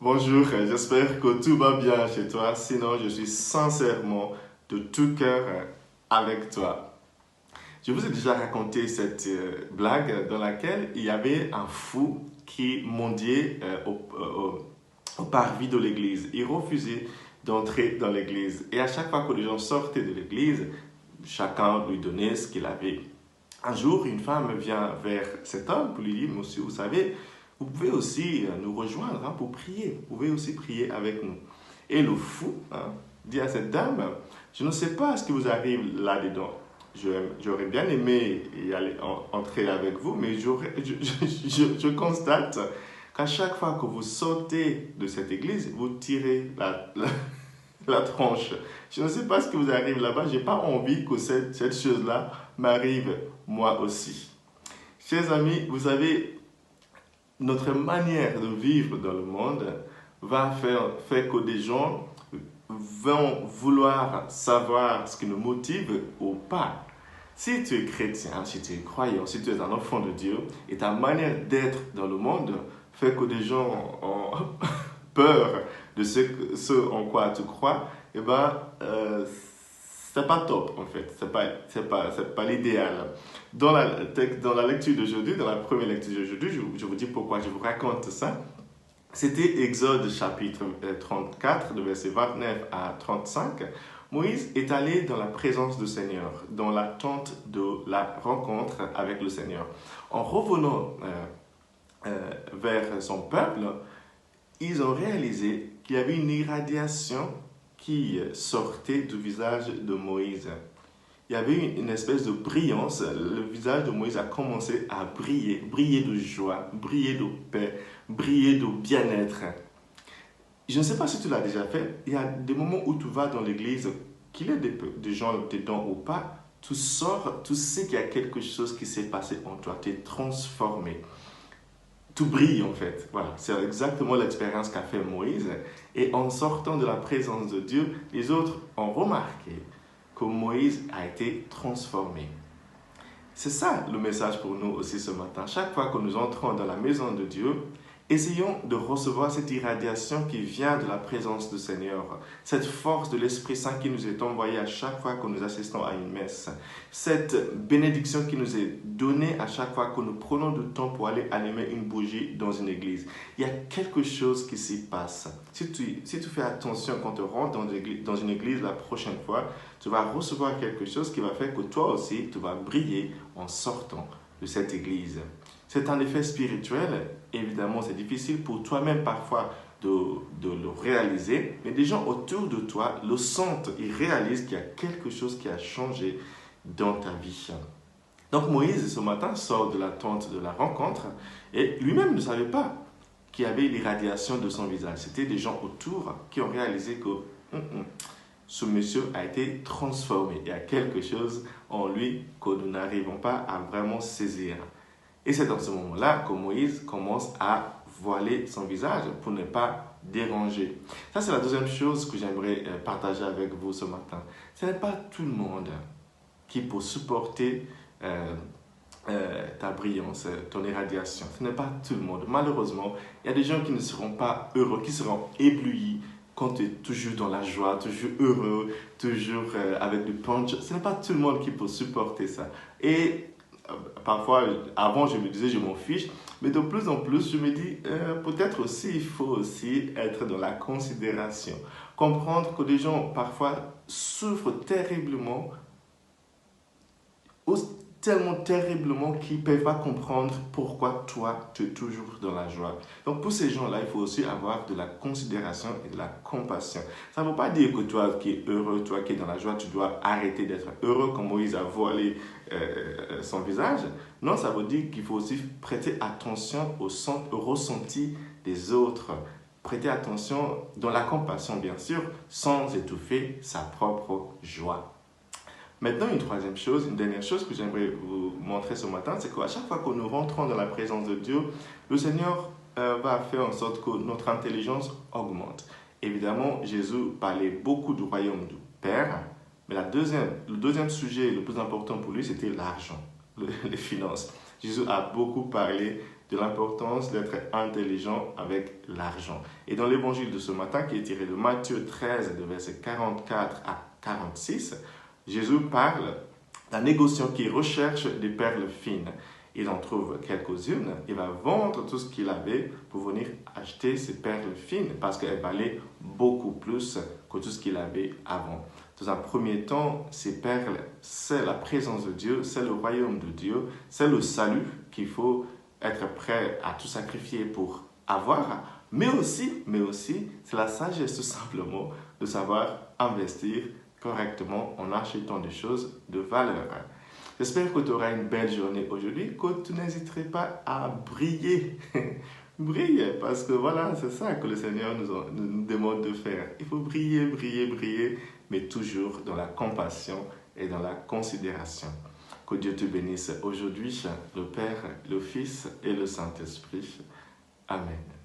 Bonjour, j'espère que tout va bien chez toi. Sinon, je suis sincèrement de tout cœur avec toi. Je vous ai déjà raconté cette blague dans laquelle il y avait un fou qui mendiait au parvis de l'église. Il refusait d'entrer dans l'église. Et à chaque fois que les gens sortaient de l'église, chacun lui donnait ce qu'il avait. Un jour, une femme vient vers cet homme pour lui dire, Monsieur, vous savez, vous pouvez aussi nous rejoindre pour prier. Vous pouvez aussi prier avec nous. Et le fou dit à cette dame, je ne sais pas ce qui vous arrive là-dedans. J'aurais bien aimé entrer avec vous, mais je constate qu'à chaque fois que vous sortez de cette église, vous tirez la tronche. Je ne sais pas ce qui vous arrive là-bas. Je n'ai pas envie que cette chose-là m'arrive moi aussi. Chers amis, vous savez, notre manière de vivre dans le monde va faire que des gens vont vouloir savoir ce qui nous motive ou pas. Si tu es chrétien, si tu es croyant, si tu es un enfant de Dieu, et ta manière d'être dans le monde fait que des gens ont peur de ce en quoi tu crois, eh ben, c'est pas top en fait, c'est pas l'idéal. Dans la lecture d'aujourd'hui, dans la première lecture d'aujourd'hui, je vous dis pourquoi je vous raconte ça. C'était Exode chapitre 34, de verset 29 à 35. Moïse est allé dans la présence du Seigneur, dans l'attente de la rencontre avec le Seigneur. En revenant vers son peuple, ils ont réalisé qu'il y avait une irradiation qui sortait du visage de Moïse. Il y avait une espèce de brillance. Le visage de Moïse a commencé à briller, briller de joie, briller de paix, briller de bien-être. Je ne sais pas si tu l'as déjà fait. Il y a des moments où tu vas dans l'église, qu'il y ait des gens dedans ou pas, tu sors, tu sais qu'il y a quelque chose qui s'est passé en toi, tu es transformé. Tu brilles en fait. Voilà, c'est exactement l'expérience qu'a fait Moïse. Et en sortant de la présence de Dieu, les autres ont remarqué que Moïse a été transformé. C'est ça le message pour nous aussi ce matin. Chaque fois que nous entrons dans la maison de Dieu, essayons de recevoir cette irradiation qui vient de la présence du Seigneur, cette force de l'Esprit Saint qui nous est envoyée à chaque fois que nous assistons à une messe, cette bénédiction qui nous est donnée à chaque fois que nous prenons du temps pour aller allumer une bougie dans une église. Il y a quelque chose qui s'y passe. Si tu fais attention quand tu rentres dans une église la prochaine fois, tu vas recevoir quelque chose qui va faire que toi aussi, tu vas briller en sortant de cette église. C'est un effet spirituel. Évidemment, c'est difficile pour toi-même parfois de le réaliser, mais des gens autour de toi le sentent, ils réalisent qu'il y a quelque chose qui a changé dans ta vie. Donc Moïse, ce matin, sort de la tente de la rencontre et lui-même ne savait pas qu'il y avait l'irradiation de son visage. C'était des gens autour qui ont réalisé que ce monsieur a été transformé. Il y a quelque chose en lui que nous n'arrivons pas à vraiment saisir. Et c'est dans ce moment-là que Moïse commence à voiler son visage pour ne pas déranger. Ça, c'est la deuxième chose que j'aimerais partager avec vous ce matin. Ce n'est pas tout le monde qui peut supporter ta brillance, ton irradiation. Ce n'est pas tout le monde. Malheureusement, il y a des gens qui ne seront pas heureux, qui seront éblouis quand tu es toujours dans la joie, toujours heureux, toujours avec du punch. Ce n'est pas tout le monde qui peut supporter ça. Et parfois, avant, je me disais, je m'en fiche. Mais de plus en plus, je me dis, peut-être aussi, il faut aussi être dans la considération. Comprendre que des gens, parfois, souffrent terriblement, ou tellement terriblement qu'ils ne peuvent pas comprendre pourquoi toi, tu es toujours dans la joie. Donc, pour ces gens-là, il faut aussi avoir de la considération et de la compassion. Ça ne veut pas dire que toi qui es heureux, toi qui es dans la joie, tu dois arrêter d'être heureux comme Moïse a voilé son visage. Non, ça veut dire qu'il faut aussi prêter attention au ressenti des autres. Prêter attention dans la compassion, bien sûr, sans étouffer sa propre joie. Maintenant, une troisième chose, une dernière chose que j'aimerais vous montrer ce matin, c'est qu'à chaque fois que nous rentrons dans la présence de Dieu, le Seigneur va faire en sorte que notre intelligence augmente. Évidemment, Jésus parlait beaucoup du royaume du Père, mais le deuxième sujet le plus important pour lui, c'était l'argent, les finances. Jésus a beaucoup parlé de l'importance d'être intelligent avec l'argent. Et dans l'évangile de ce matin, qui est tiré de Matthieu 13, de versets 44 à 46, Jésus parle d'un négociant qui recherche des perles fines. Il en trouve quelques-unes, il va vendre tout ce qu'il avait pour venir acheter ces perles fines parce qu'elles valaient beaucoup plus que tout ce qu'il avait avant. Dans un premier temps, ces perles, c'est la présence de Dieu, c'est le royaume de Dieu, c'est le salut qu'il faut être prêt à tout sacrifier pour avoir, mais aussi c'est la sagesse tout simplement de savoir investir correctement en achetant des choses de valeur. J'espère que tu auras une belle journée aujourd'hui, que tu n'hésiteras pas à briller. Briller, parce que voilà, c'est ça que le Seigneur nous demande de faire. Il faut briller, briller, briller, mais toujours dans la compassion et dans la considération. Que Dieu te bénisse aujourd'hui, le Père, le Fils et le Saint-Esprit. Amen.